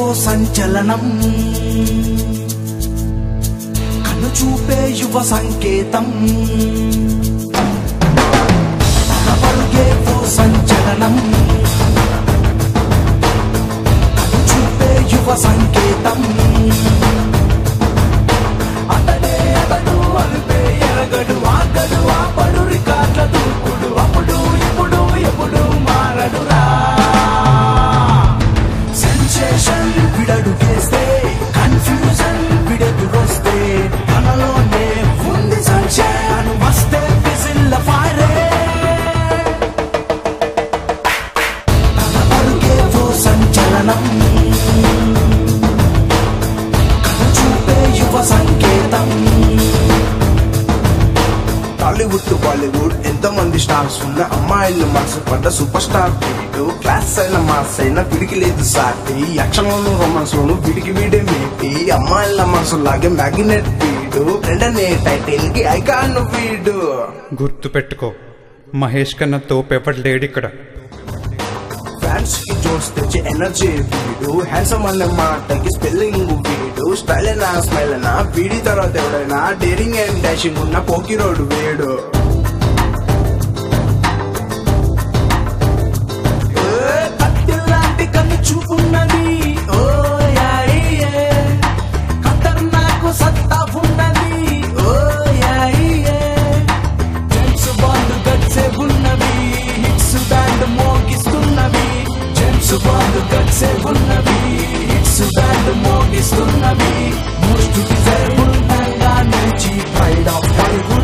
ఓ సంచలనం కన్ను చూపే యువ సంకేతం పరుగే ఓ సంచలనం కన్ను చూపే యువ సంకేతం అతడే అతడు అల్పే ఎరగడు ఆగడు ఆపడు రికార్డుల దూకుడు అప్పుడు ఇప్పుడు ఎప్పుడు మారడురా సెన్సేషన్ విడడుగేస్తే కన్ఫ్యూజన్ విడెదురొస్తే తనలోనే ఉంది సంశయం వస్తే విజిల్ల ఫైరే తన పరుగే ఓ సంచలనం కన్ను చూపే యువ సంకేతం టాలీవుడ్ టు బాలీవుడ్ ఎంతో మంది స్టార్స్ ఉన్న అమ్మాయిలు మనసు పడ్డ సూపర్ స్టార్ వీడు క్లాస్ అయిన మాస్ అయిన వీడికి లేదు సాటి యాక్షన్ లోను రొమాన్స్ లోను వీడికి వీడే మేటి అమ్మాయిల మనసు లాగే మ్యాగ్నెట్ వీడు రెండనే టైటిల్ కి ఐకాన్ వీడు గుర్తు పెట్టుకో మహేష్ కన్నా తోపెవడు లేడిక్కడ ఫ్యాన్స్ కి జోష్ తెచ్చే ఎనర్జీ వీడు హ్యాండ్సమ్ అనే మాటకి స్పెల్లింగ్ వీడు స్టైల్ అయినా స్మైల్ అయినా వీడి తర్వాత ఎవడైనా డేరింగ్ అండ్ డాషింగ్ ఉన్న పోకిరోడు వీడు కత్తిలాంటి కన్ను చూపున్నది ఓ యాయియే ఖతర్నాకు సత్తా ఉన్నది ఓ యాయియే జేమ్స్ బాండ్ గట్సే ఉన్నవి హిట్స్ బ్యాండ్ మోగిస్తున్నవి జేమ్స్ బాండ్ గట్సే ఉన్నవి హిట్స్ బ్యాండ్ మోగిస్తున్నవి మోస్ట్ డిజైరబుల్ మ్యాన్ గా నుంచి ప్రైడ్ ఆఫ్ టాలీవుడ్